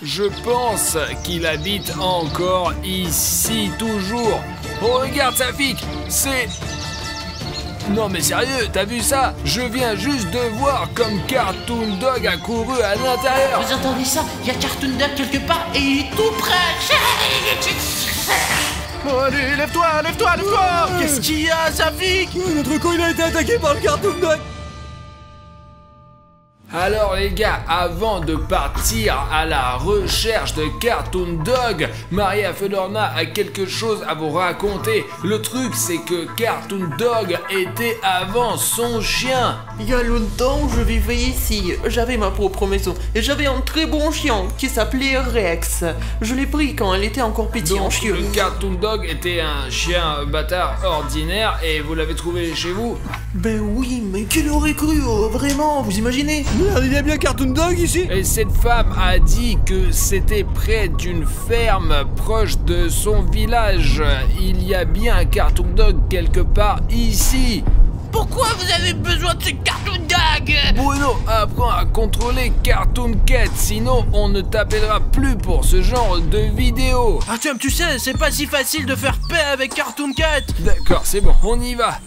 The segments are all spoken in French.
Je pense qu'il habite encore ici, toujours. Oh, regarde Safik, c'est... Non mais sérieux, t'as vu ça? Je viens juste de voir comme Cartoon Dog a couru à l'intérieur. Vous entendez ça? Il y a Cartoon Dog quelque part et il est tout près. Oh, allez, lève-toi. Qu'est-ce qu'il y a, Safik? Notre con, il a été attaqué par le Cartoon Dog. Alors les gars, avant de partir à la recherche de Cartoon Dog, Maria Fedorna a quelque chose à vous raconter. Le truc c'est que Cartoon Dog était avant son chien. Il y a longtemps, je vivais ici. J'avais ma propre maison et j'avais un très bon chien qui s'appelait Rex. Je l'ai pris quand elle était encore petite en Donc chieux. le Cartoon Dog était un chien bâtard ordinaire et vous l'avez trouvé chez vous? Ben oui, mais qui l'aurait cru, vraiment, vous imaginez? Merde, il y a bien Cartoon Dog ici. Et cette femme a dit que c'était près d'une ferme proche de son village. Il y a bien un Cartoon Dog quelque part ici. Pourquoi vous avez besoin de ce Cartoon Dog? Bruno, apprends à contrôler Cartoon Cat, sinon on ne t'appellera plus pour ce genre de vidéo. Artyom, tu sais, c'est pas si facile de faire paix avec Cartoon Cat. D'accord, c'est bon, on y va.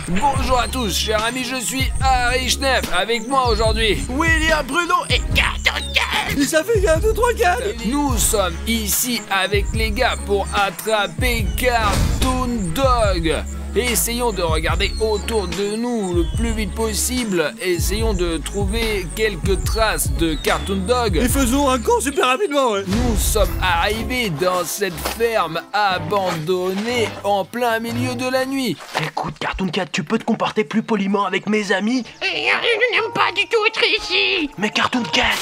Bonjour à tous, chers amis, je suis Harry Schneff. Avec moi aujourd'hui, William, Bruno et Cartoon Cat. Et ça fait 1, 2, 3, 4. nous sommes ici avec les gars pour attraper Cartoon Dog. Essayons de regarder autour de nous le plus vite possible. Essayons de trouver quelques traces de Cartoon Dog. Et faisons un con super rapidement, ouais. Nous sommes arrivés dans cette ferme abandonnée en plein milieu de la nuit. Écoute, Cartoon Cat, tu peux te comporter plus poliment avec mes amis? Je n'aime pas du tout être ici. Mais Cartoon Cat!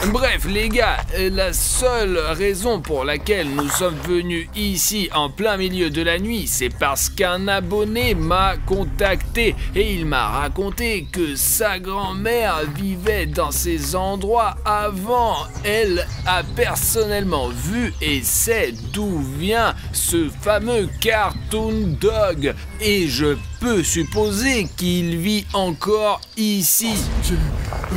Bref les gars, la seule raison pour laquelle nous sommes venus ici en plein milieu de la nuit, c'est parce qu'un abonné m'a contacté et il m'a raconté que sa grand-mère vivait dans ces endroits avant. Elle a personnellement vu et sait d'où vient ce fameux Cartoon Dog et je peux supposer qu'il vit encore ici.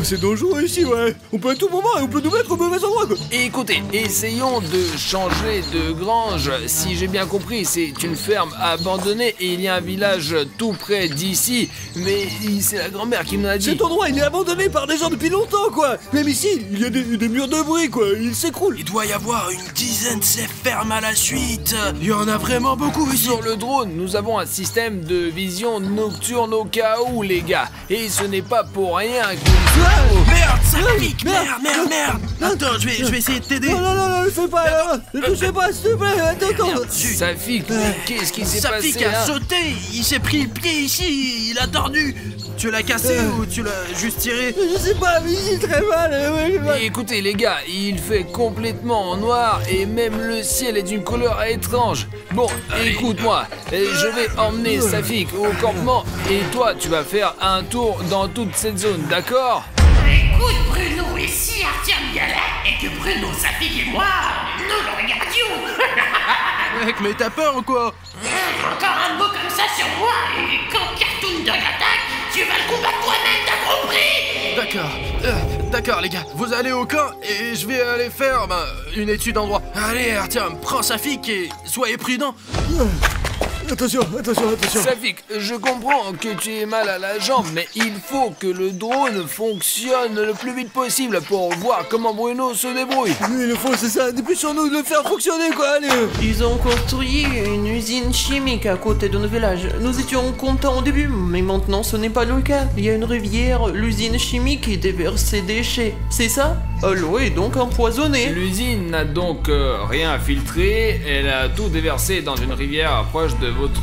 C'est dangereux ici, ouais. On peut à tout moment et on peut nous mettre au mauvais endroit, quoi. Écoutez, essayons de changer de grange. Si j'ai bien compris, c'est une ferme abandonnée et il y a un village tout près d'ici. Mais c'est la grand-mère qui me l'a dit. Cet endroit, il est abandonné par des gens depuis longtemps, quoi. Même ici, il y a des murs de bris, quoi. Il s'écroule. Il doit y avoir une dizaine de ces fermes à la suite. Il y en a vraiment beaucoup ici. Sur le drone, nous avons un système de vision nocturne au cas où, les gars. Et ce n'est pas pour rien que... Merde, Safik, merde. Attends, je vais essayer de t'aider. Non, ne fais pas. Ne touchez pas, s'il te plaît. Attends. Safik, qu'est-ce qui s'est passé Safik a hein? sauté, il s'est pris le pied ici, il a tordu. Tu l'as cassé ou tu l'as juste tiré? Je sais pas, mais j'ai très mal. Ouais. Écoutez les gars, il fait complètement en noir et même le ciel est d'une couleur étrange. Bon, écoute-moi, je vais emmener Safik au campement et toi tu vas faire un tour dans toute cette zone, d'accord? Écoute Bruno, et si Artyom y allait et que Bruno, Safik et moi, nous le regardions? Mec, mais t'as peur ou quoi? Encore un mot comme ça sur moi, et quand Cartoon Dog attaque, tu vas le combattre toi-même, t'as compris? D'accord les gars, vous allez au camp et je vais aller faire une étude en droit. Allez Artyom, prends Safik et soyez prudent. Attention. Safik, je comprends que tu aies mal à la jambe, mais il faut que le drone fonctionne le plus vite possible pour voir comment Bruno se débrouille. Oui, le fond, c'est ça. Dépêchons-nous de le faire fonctionner, quoi. Allez. Ils ont construit une usine chimique à côté de nos villages. Nous étions contents au début, mais maintenant ce n'est pas le cas. Il y a une rivière, l'usine chimique qui déverse ses déchets. C'est ça? L'eau est donc empoisonnée. L'usine n'a donc rien filtré, elle a tout déversé dans une rivière proche de votre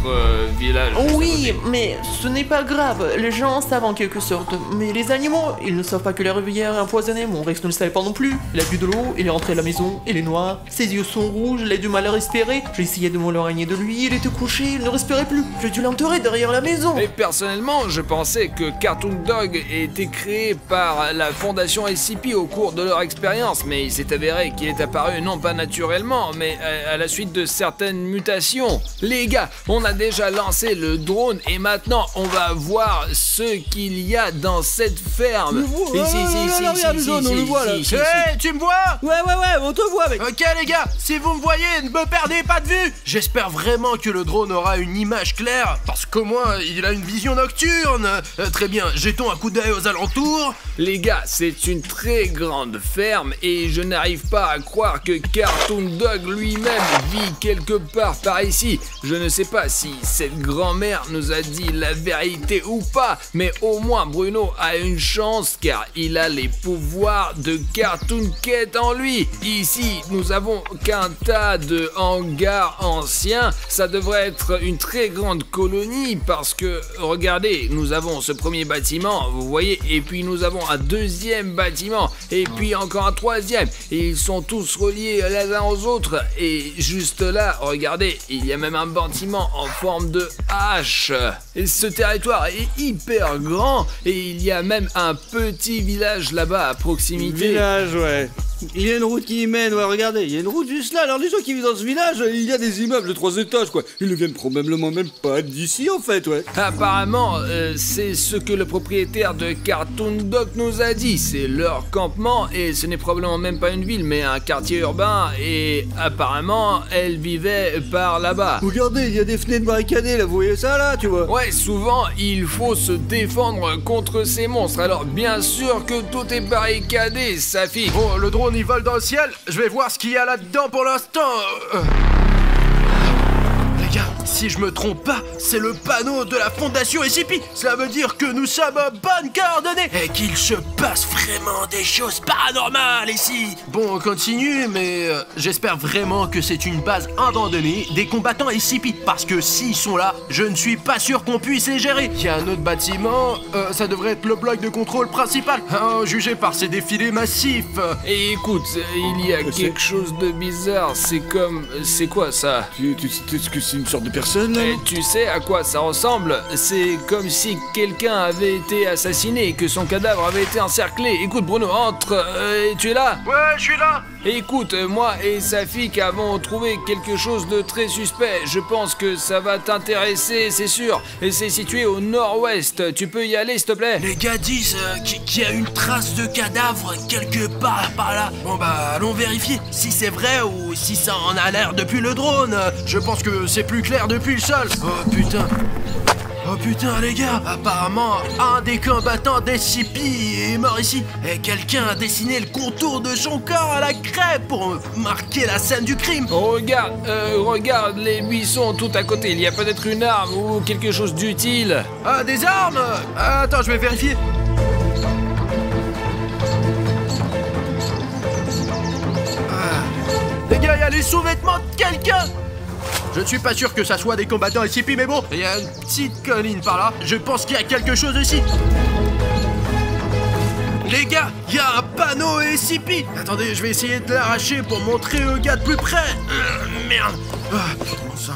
village. Oui, mais ce n'est pas grave. Les gens savent en quelque sorte. Mais les animaux, ils ne savent pas que la rivière est empoisonnée. Mon Rex ne le savait pas non plus. Il a bu de l'eau, il est rentré à la maison, il est noir. Ses yeux sont rouges, il a du mal à respirer. J'ai essayé de m'éloigner de lui, il était couché, il ne respirait plus. J'ai dû l'enterrer derrière la maison. Mais personnellement, je pensais que Cartoon Dog était créé par la fondation SCP au cours de leur expérience, mais il s'est avéré qu'il est apparu non pas naturellement, mais à la suite de certaines mutations. Les gars, On a déjà lancé le drone et maintenant on va voir ce qu'il y a dans cette ferme. On le voit là. Hey, tu me vois? Ouais, on te voit, mec. Ok les gars, si vous me voyez, ne me perdez pas de vue. J'espère vraiment que le drone aura une image claire, parce qu'au moins il a une vision nocturne. Très bien, jetons un coup d'œil aux alentours. Les gars, c'est une très grande ferme et je n'arrive pas à croire que Cartoon Dog lui-même vit quelque part par ici. Je ne sais pas si cette grand-mère nous a dit la vérité ou pas, mais au moins Bruno a une chance car il a les pouvoirs de Cartoon Cat en lui. Ici, nous avons qu'un tas de hangars anciens. Ça devrait être une très grande colonie parce que, regardez, nous avons ce premier bâtiment, vous voyez, et puis nous avons un deuxième bâtiment, et puis encore un troisième, et ils sont tous reliés les uns aux autres, et juste là, regardez, il y a même un bâtiment en forme de hache. Et ce territoire est hyper grand, et il y a même un petit village là-bas à proximité. Village, ouais. Il y a une route qui y mène, ouais, regardez, il y a une route juste là. Alors les gens qui vivent dans ce village, il y a des immeubles de 3 étages, quoi. Ils ne viennent probablement même pas d'ici, en fait, ouais. Apparemment, c'est ce que le propriétaire de Cartoon Dog nous a dit. C'est leur campement et ce n'est probablement même pas une ville, mais un quartier urbain. Et apparemment, elle vivait par là-bas. Regardez, il y a des fenêtres barricadées, là, vous voyez ça, là, tu vois. Ouais, souvent, il faut se défendre contre ces monstres. Alors, bien sûr que tout est barricadé, Safi. Bon, le drone il vole dans le ciel, je vais voir ce qu'il y a là-dedans pour l'instant. Les gars, si je me trompe pas, c'est le panneau de la fondation SCP. Cela veut dire que nous sommes en bonne coordonnée et qu'il se passe vraiment des choses paranormales ici. Bon, on continue, mais j'espère vraiment que c'est une base abandonnée des combattants SCP. Parce que s'ils sont là, je ne suis pas sûr qu'on puisse les gérer. Il y a un autre bâtiment, ça devrait être le bloc de contrôle principal, jugé par ces défilés massifs. Et écoute, il y a quelque chose de bizarre. C'est quoi ça? Est-ce que c'est une sorte de personne, là? Et tu sais à quoi ça ressemble? C'est comme si quelqu'un avait été assassiné et que son cadavre avait été encerclé. Écoute Bruno, entre, tu es là? Ouais, je suis là. Écoute, moi et Safik avons trouvé quelque chose de très suspect. Je pense que ça va t'intéresser, c'est sûr. Et c'est situé au nord-ouest. Tu peux y aller, s'il te plaît? Les gars disent qu'il y a une trace de cadavre quelque part par là. Bon bah, allons vérifier si c'est vrai ou si ça en a l'air depuis le drone. Je pense que c'est plus clair depuis le sol. Oh putain. Oh putain les gars, apparemment un des combattants d'SCP est mort ici et quelqu'un a dessiné le contour de son corps à la craie pour marquer la scène du crime. Regarde les buissons tout à côté, il y a peut-être une arme ou quelque chose d'utile. Ah, des armes? Attends, je vais vérifier. Les gars, il y a les sous-vêtements de quelqu'un. Je ne suis pas sûr que ça soit des combattants SCP, mais bon, il y a une petite colline par là. Je pense qu'il y a quelque chose ici. Les gars, il y a un panneau SCP. Attendez, je vais essayer de l'arracher pour montrer aux gars de plus près. Merde. Bon sang.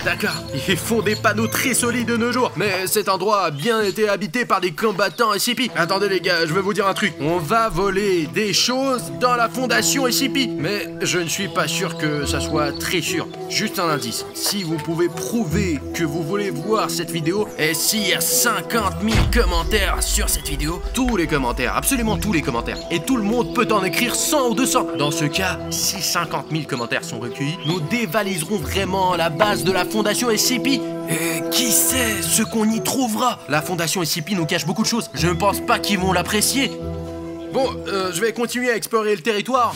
D'accord, ils font des panneaux très solides de nos jours. Mais cet endroit a bien été habité par des combattants SCP. Attendez les gars, je vais vous dire un truc. On va voler des choses dans la fondation SCP. Mais je ne suis pas sûr que ça soit très sûr. Juste un indice. Si vous pouvez prouver que vous voulez voir cette vidéo, et s'il y a 50 000 commentaires sur cette vidéo, tous les commentaires, absolument tous les commentaires, et tout le monde peut en écrire 100 ou 200. Dans ce cas, si 50 000 commentaires sont recueillis, nous dévaliserons vraiment la base de la fondation SCP. Et qui sait ce qu'on y trouvera? La fondation SCP nous cache beaucoup de choses. Je ne pense pas qu'ils vont l'apprécier. Bon, je vais continuer à explorer le territoire.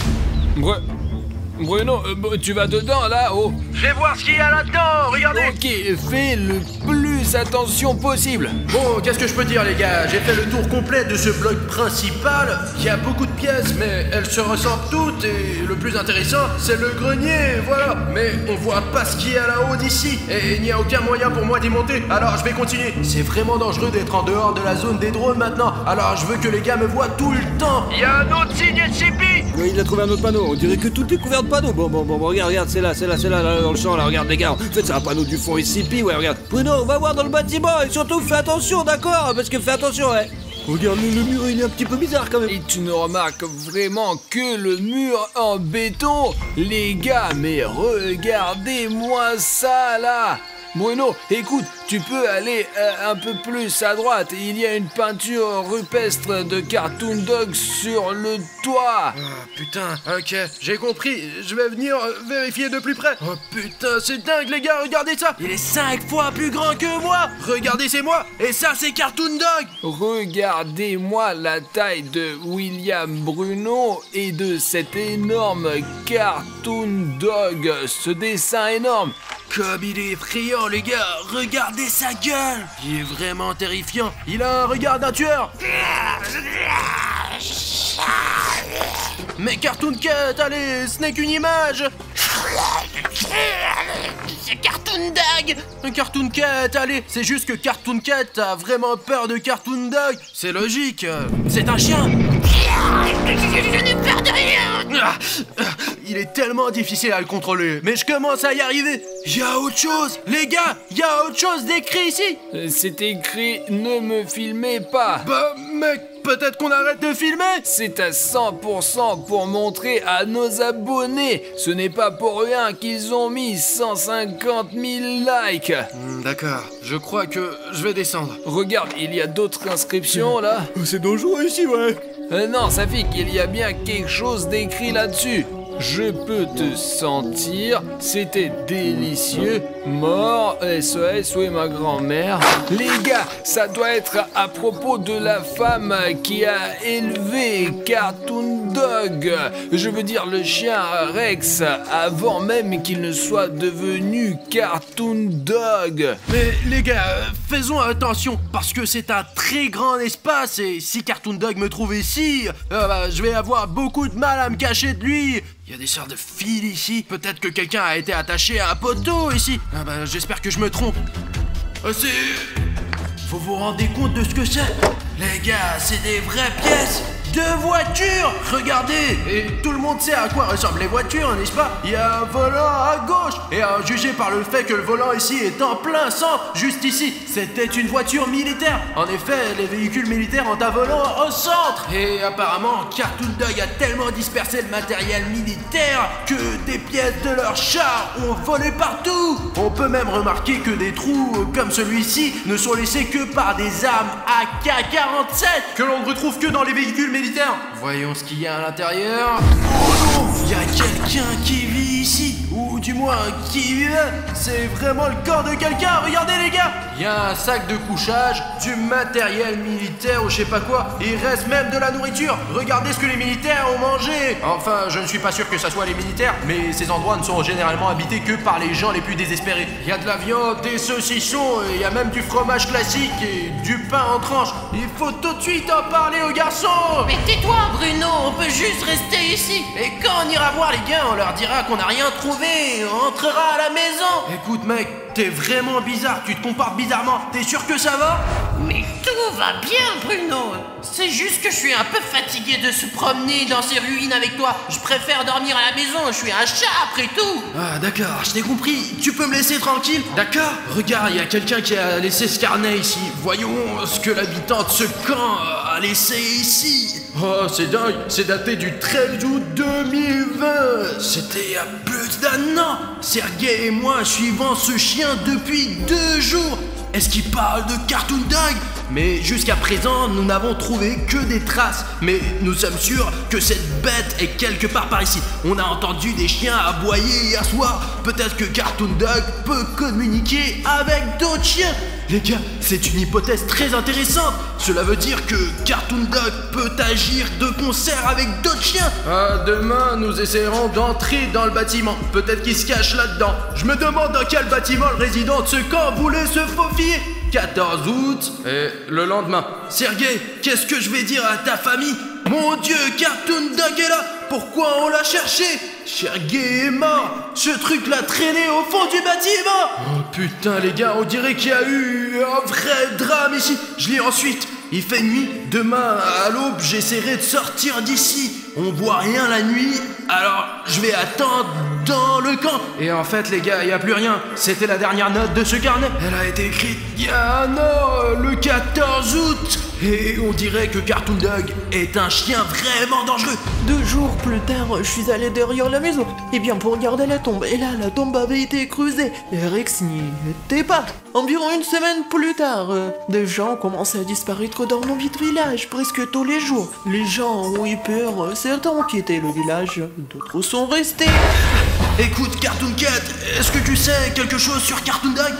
Bruno, tu vas dedans là, oh? Je vais voir ce qu'il y a là-dedans, regardez. Ok, fais le plus attention possible. Bon, qu'est-ce que je peux dire les gars? J'ai fait le tour complet de ce bloc principal. Il y a beaucoup de pièces, mais elles se ressemblent toutes. Et le plus intéressant, c'est le grenier, voilà. Mais on voit pas ce qu'il y a là-haut d'ici. Et il n'y a aucun moyen pour moi d'y monter. Alors je vais continuer. C'est vraiment dangereux d'être en dehors de la zone des drones maintenant. Alors je veux que les gars me voient tout le temps. Il y a un autre signe SCP. Oui, il a trouvé un autre panneau. On dirait que tout est couvert de panneaux. Bon, regarde, c'est là, dans le champ, là, regarde, les gars. En fait, c'est un panneau du fond SCP, ouais, regarde. Bruno, on va voir dans le bâtiment, et surtout, fais attention, d'accord? Parce que fais attention, ouais. Regarde, le mur, il est un petit peu bizarre, quand même. Et tu ne remarques vraiment que le mur en béton? Les gars, mais regardez-moi ça, là! Bruno, écoute, tu peux aller un peu plus à droite. Il y a une peinture rupestre de Cartoon Dog sur le toit. Oh putain, ok, j'ai compris. Je vais venir vérifier de plus près. Oh putain, c'est dingue les gars, regardez ça. Il est 5 fois plus grand que moi. Regardez, c'est moi. Et ça, c'est Cartoon Dog. Regardez-moi la taille de William Bruno et de cet énorme Cartoon Dog. Ce dessin énorme. Comme il est effrayant les gars, regardez sa gueule. Il est vraiment terrifiant. Il a un regard d'un tueur. Mais Cartoon Cat, allez, ce n'est qu'une image. C'est Cartoon Dog. Un Cartoon Cat, allez, c'est juste que Cartoon Cat a vraiment peur de Cartoon Dog. C'est logique, c'est un chien. Je n'ai peur de rien. Il est tellement difficile à le contrôler, mais je commence à y arriver. Il y a autre chose, les gars, il y a autre chose d'écrit ici. C'est écrit « Ne me filmez pas ». Bah mec, peut-être qu'on arrête de filmer. C'est à 100% pour montrer à nos abonnés. Ce n'est pas pour rien qu'ils ont mis 150 000 likes. D'accord, je crois que je vais descendre. Regarde, il y a d'autres inscriptions là. C'est dangereux ici, ouais. Non, ça fait qu'il y a bien quelque chose d'écrit là-dessus. Je peux te sentir, c'était délicieux, mort, SOS, où est ma grand-mère? Les gars, ça doit être à propos de la femme qui a élevé Cartoon Dog. Je veux dire le chien Rex, avant même qu'il ne soit devenu Cartoon Dog. Mais les gars, faisons attention, parce que c'est un très grand espace, et si Cartoon Dog me trouve ici, je vais avoir beaucoup de mal à me cacher de lui. Il y a des sortes de fils ici. Peut-être que quelqu'un a été attaché à un poteau ici. J'espère que je me trompe. Faut vous rendre compte de ce que c'est. Les gars, c'est des vraies pièces de voitures. Regardez. Et tout le monde sait à quoi ressemblent les voitures, n'est-ce pas? Il y a un volant à gauche. Et à juger par le fait que le volant ici est en plein centre, juste ici, c'était une voiture militaire. En effet, les véhicules militaires ont un volant au centre. Et apparemment, Cartoon Dog a tellement dispersé le matériel militaire que des pièces de leurs chars ont volé partout. On peut même remarquer que des trous comme celui-ci ne sont laissés que par des armes AK-47 que l'on ne retrouve que dans les véhicules militaires. Voyons ce qu'il y a à l'intérieur. Oh non, il y a quelqu'un qui vit ici, ou du moins qui vivait. C'est vraiment le corps de quelqu'un, regardez les gars. Il y a un sac de couchage, du matériel militaire ou je sais pas quoi. Il reste même de la nourriture. Regardez ce que les militaires ont mangé. Enfin, je ne suis pas sûr que ça soit les militaires, mais ces endroits ne sont généralement habités que par les gens les plus désespérés. Il y a de la viande, des saucissons, il y a même du fromage classique et du pain en tranches. Il faut tout de suite en parler aux garçons. Mais tais-toi, Bruno, on peut juste rester ici. Et quand on ira voir les gars, on leur dira qu'on n'a rien trouvé, on entrera à la maison. Écoute mec, t'es vraiment bizarre, tu te comportes bizarrement, t'es sûr que ça va? Mais tout va bien, Bruno. C'est juste que je suis un peu fatigué de se promener dans ces ruines avec toi. Je préfère dormir à la maison, je suis un chat après tout. Ah d'accord, je t'ai compris, tu peux me laisser tranquille? D'accord. Regarde, il y a quelqu'un qui a laissé ce carnet ici. Voyons ce que l'habitant de ce camp a laissé ici. Oh, c'est dingue, c'est daté du 13 août 2020. C'était il y a plus d'un an. Sergei et moi suivons ce chien depuis 2 jours. Est-ce qu'il parle de Cartoon Dog? Mais jusqu'à présent, nous n'avons trouvé que des traces. Mais nous sommes sûrs que cette bête est quelque part par ici. On a entendu des chiens aboyer hier soir. Peut-être que Cartoon Dog peut communiquer avec d'autres chiens. Les gars, c'est une hypothèse très intéressante. Cela veut dire que Cartoon Dog peut agir de concert avec d'autres chiens. Demain, nous essaierons d'entrer dans le bâtiment. Peut-être qu'il se cache là-dedans. Je me demande dans quel bâtiment le résident de ce camp voulait se faufiler. 14 août et le lendemain. Sergei, qu'est-ce que je vais dire à ta famille? Mon Dieu, Cartoon Dog est là. Pourquoi on l'a cherché? Sergei est mort. Ce truc l'a traîné au fond du bâtiment. Oh putain les gars, on dirait qu'il y a eu un vrai drame ici. Je lis ensuite. Il fait nuit. Demain à l'aube, j'essaierai de sortir d'ici. On voit rien la nuit, alors je vais attendre dans le camp. Et en fait les gars, il n'y a plus rien. C'était la dernière note de ce carnet. Elle a été écrite il y a un an, le 14 août. Et on dirait que Cartoon Dog est un chien vraiment dangereux. 2 jours plus tard, je suis allé derrière la maison. Et bien pour regarder la tombe. Et là, la tombe avait été creusée. Et Rex n'y était pas. Environ 1 semaine plus tard, des gens commençaient à disparaître dans nos vides villages presque tous les jours. Les gens ont eu peur, certains ont quitté le village, d'autres sont restés. Écoute, Cartoon Cat, est-ce que tu sais quelque chose sur Cartoon Dog?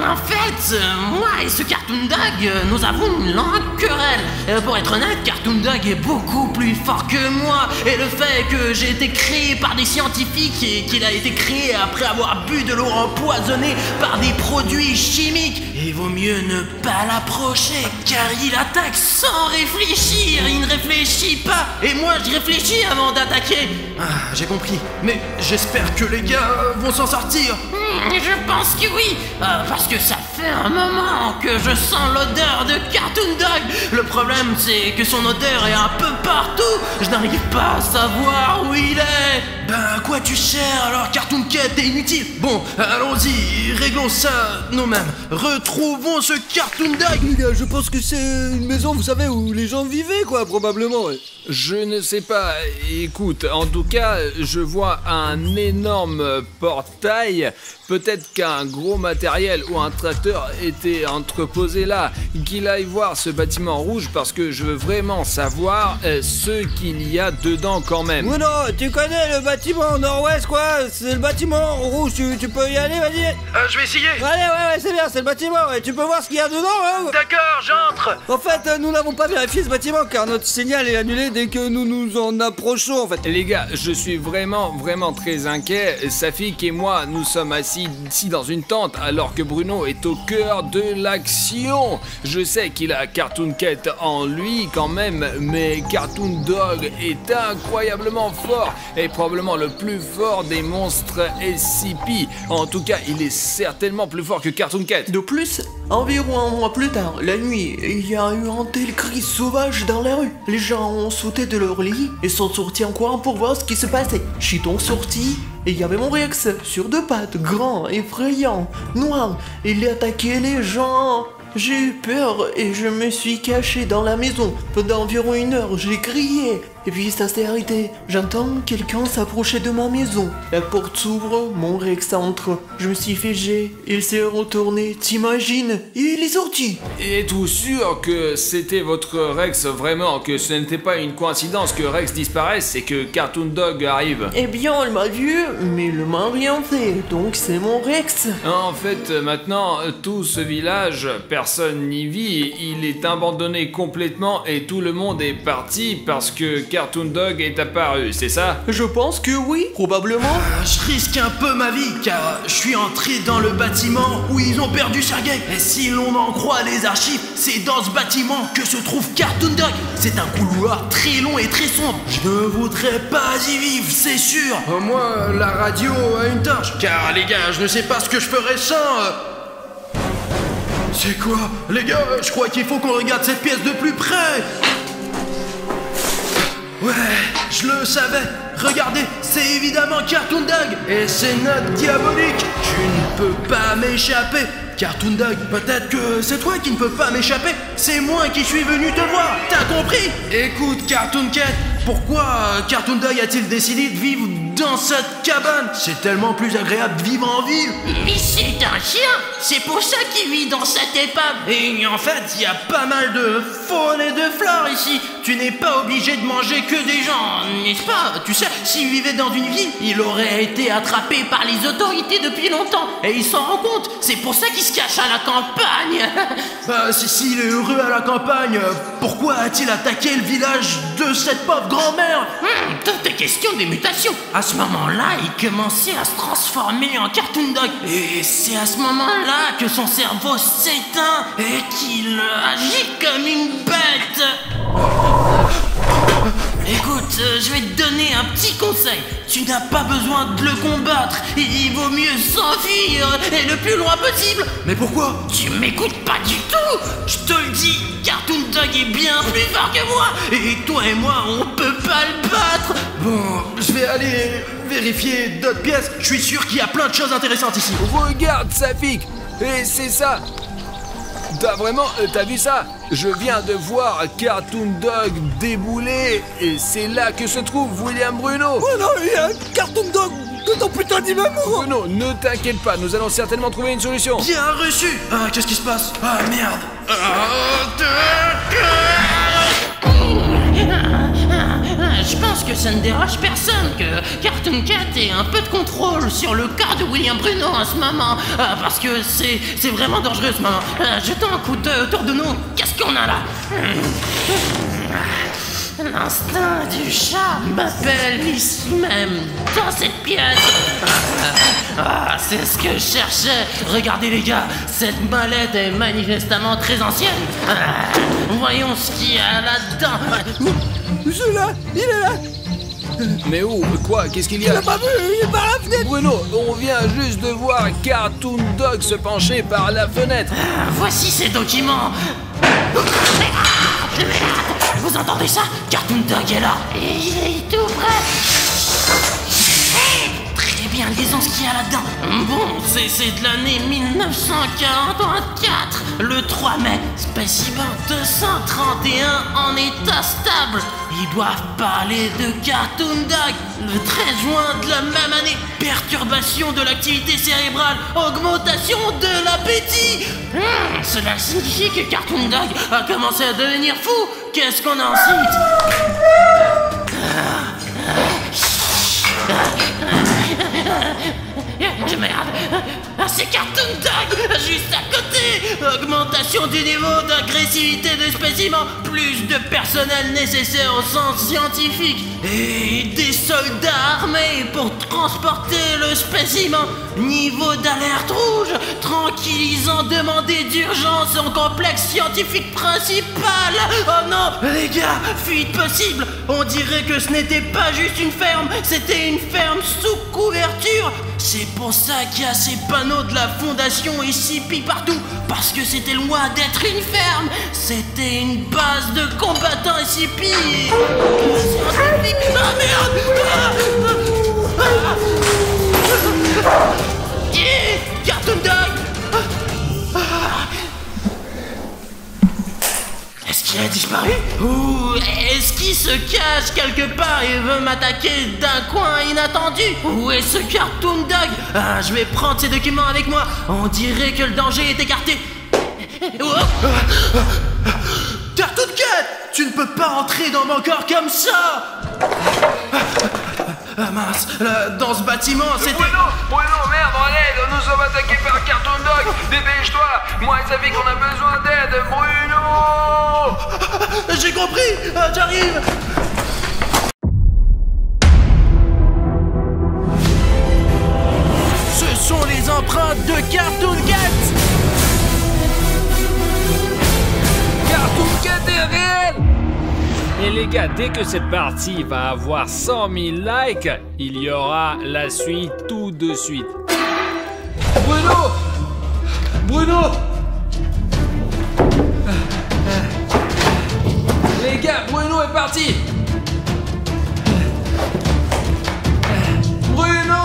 En fait, moi et ce Cartoon Dog, nous avons une longue querelle. Pour être honnête, Cartoon Dog est beaucoup plus fort que moi. Et le fait que j'ai été créé par des scientifiques et qu'il a été créé après avoir bu de l'eau empoisonnée par des produits chimiques, il vaut mieux ne pas l'approcher car il attaque sans réfléchir. Il ne réfléchit pas. Et moi, je réfléchis avant d'attaquer. Ah, j'ai compris. Mais j'espère que les gars vont s'en sortir. Je pense que oui, parce que ça fait un moment que je sens l'odeur de Cartoon Dog. Le problème, c'est que son odeur est un peu partout. Je n'arrive pas à savoir où il est. Ben, à quoi tu sers alors, Cartoon Cat? T'es inutile. Bon, allons-y, réglons ça nous-mêmes. Retrouvons ce Cartoon Dog. Les gars, je pense que c'est une maison, vous savez, où les gens vivaient, quoi, probablement. Ouais. Je ne sais pas, écoute, en tout cas, je vois un énorme portail. Peut-être qu'un gros matériel ou un tracteur était entreposé là. Qu'il aille voir ce bâtiment rouge parce que je veux vraiment savoir ce qu'il y a dedans quand même. Mais non, tu connais le bâtiment nord-ouest, quoi. C'est le bâtiment rouge, tu peux y aller, vas-y. Je vais essayer. Allez, ouais, c'est bien, c'est le bâtiment, ouais. Tu peux voir ce qu'il y a dedans, hein. D'accord, j'entre. En fait, nous n'avons pas vérifié ce bâtiment car notre signal est annulé dès que nous nous en approchons, en fait. Les gars, je suis vraiment très inquiet. Safik et moi, nous sommes assis ici dans une tente alors que Bruno est au cœur de l'action. Je sais qu'il a Cartoon Cat en lui quand même, mais Cartoon Dog est incroyablement fort et probablement le plus fort des monstres SCP. En tout cas, il est certainement plus fort que Cartoon Cat. De plus, environ 1 mois plus tard, la nuit, il y a eu un tel cri sauvage dans la rue. Les gens ont sauté de leur lit et sont sortis en courant pour voir ce qui se passait. Je suis donc sorti et il y avait mon Rex sur 2 pattes, grand, effrayant, noir. Il attaquait les gens. J'ai eu peur et je me suis caché dans la maison. Pendant environ 1 heure, j'ai crié. Et puis ça s'est arrêté. J'entends quelqu'un s'approcher de ma maison. La porte s'ouvre, mon Rex entre. Je me suis figé, il s'est retourné, t'imagines? Il est sorti. Es-tu sûr que c'était votre Rex vraiment, que ce n'était pas une coïncidence que Rex disparaisse et que Cartoon Dog arrive? Eh bien, elle m'a vu, mais il m'a rien fait, donc c'est mon Rex. En fait, maintenant, tout ce village, personne n'y vit, il est abandonné complètement et tout le monde est parti parce que Cartoon Dog est apparu, c'est ça? Je pense que oui, probablement. Je risque un peu ma vie car je suis entré dans le bâtiment où ils ont perdu Sergei. Et si l'on en croit les archives, c'est dans ce bâtiment que se trouve Cartoon Dog. C'est un couloir très long et très sombre. Je ne voudrais pas y vivre, c'est sûr. Moi, la radio a une torche. Car les gars, je ne sais pas ce que je ferais sans... C'est quoi? Les gars, je crois qu'il faut qu'on regarde cette pièce de plus près. Ouais, je le savais. Regardez, c'est évidemment Cartoon Dog. Et c'est notre diabolique. Tu ne peux pas m'échapper. Cartoon Dog, peut-être que c'est toi qui ne peux pas m'échapper. C'est moi qui suis venu te voir. T'as compris? Écoute, Cartoon Cat, pourquoi Cartoon Dog a-t-il décidé de vivre dans cette cabane? C'est tellement plus agréable de vivre en ville. Mais c'est un chien. C'est pour ça qu'il vit dans cette épave. Et en fait, il y a pas mal de faune et de flore ici. Tu n'es pas obligé de manger que des gens, n'est-ce pas? Tu sais, s'il vivait dans une ville, il aurait été attrapé par les autorités depuis longtemps. Et il s'en rend compte. C'est pour ça qu'il se cache à la campagne. Bah, s'il est heureux à la campagne, pourquoi a-t-il attaqué le village de cette pauvre grand-mère? Toute question des mutations. À ce moment-là, il commençait à se transformer en Cartoon Dog. Et c'est à ce moment-là que son cerveau s'éteint et qu'il agit comme une bête. Écoute, je vais te donner un petit conseil. Tu n'as pas besoin de le combattre. Il vaut mieux s'enfuir et le plus loin possible. Mais pourquoi? Tu m'écoutes pas du tout. Je te le dis, Cartoon Dog est bien plus fort que moi. Et toi et moi, on peut pas le battre. Bon, je vais aller vérifier d'autres pièces. Je suis sûr qu'il y a plein de choses intéressantes ici. Regarde, Safik. Et c'est ça. T'as vu ça? Je viens de voir Cartoon Dog débouler et c'est là que se trouve William Bruno. Oh non, il y a un Cartoon Dog de ton putain d'immeuble. Bruno, ne t'inquiète pas, nous allons certainement trouver une solution. Bien reçu. Ah, qu'est-ce qui se passe? Ah, merde. Je pense que ça ne dérange personne que Cartoon Cat ait un peu de contrôle sur le cas de William Bruno en ce moment. Parce que c'est vraiment dangereux ce moment. Jetons un coup d'œil autour de nous. Qu'est-ce qu'on a là? L'instinct du chat m'appelle ici même, dans cette pièce. C'est ce que je cherchais. Regardez les gars, cette mallette est manifestement très ancienne. Voyons ce qu'il y a là-dedans. Celui-là, il est là. Mais où? Quoi? Qu'est-ce qu'il y Il a? l'a pas vu, il est par la fenêtre. Bruno, on vient juste de voir Cartoon Dog se pencher par la fenêtre. Voici ces documents. Vous entendez ça? Cartoon Dog est là. Et il est tout près. Très bien, lisons ce qu'il y a là-dedans. Bon, c'est de l'année 1944. Le 3 mai, spécimen 231 en état stable. Ils doivent parler de Cartoon Dog. Le 13 juin de la même année, perturbation de l'activité cérébrale, augmentation de l'appétit. Cela signifie que Cartoon Dog a commencé à devenir fou. Qu'est-ce qu'on a ensuite? Merde. C'est Cartoon Dog juste à côté. Augmentation du niveau d'agressivité des spécimens, plus de personnel nécessaire au sens scientifique et des soldats armés pour transporter le spécimen. Niveau d'alerte rouge, tranquillisant demandé d'urgence en complexe scientifique principal. Oh non, les gars, fuite possible. On dirait que ce n'était pas juste une ferme, c'était une ferme sous couverture. C'est pour ça qu'il y a ces panneaux de la fondation SCP partout. Parce que c'était loin d'être une ferme. C'était une base de combattants SCP. Ah merde. Cartoon Dog. Est-ce qu'il a disparu? Ou est-ce qu'il se cache quelque part et veut m'attaquer d'un coin inattendu? Où est ce Cartoon Dog? Je vais prendre ces documents avec moi. On dirait que le danger est écarté. Cartoon Cat, tu ne peux pas entrer dans mon corps comme ça. Mince, là, dans ce bâtiment, c'était... Bruno, merde, en aide, nous sommes attaqués par Cartoon Dog. Dépêche-toi, moi et Safi qu'on a besoin d'aide, Bruno. J'ai compris, j'arrive. Ce sont les empreintes de Cartoon Cat. Cartoon Cat est réel. Et les gars, dès que cette partie va avoir 100 000 likes, il y aura la suite tout de suite. Bruno! Les gars, Bruno est parti! Bruno!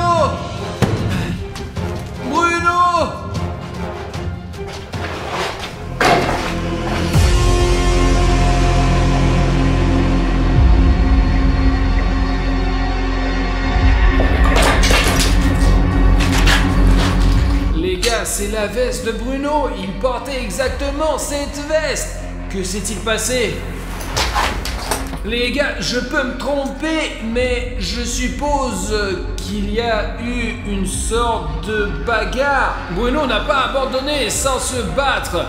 Les gars, c'est la veste de Bruno. Il portait exactement cette veste. Que s'est-il passé? Les gars, je peux me tromper, mais je suppose qu'il y a eu une sorte de bagarre. Bruno n'a pas abandonné sans se battre.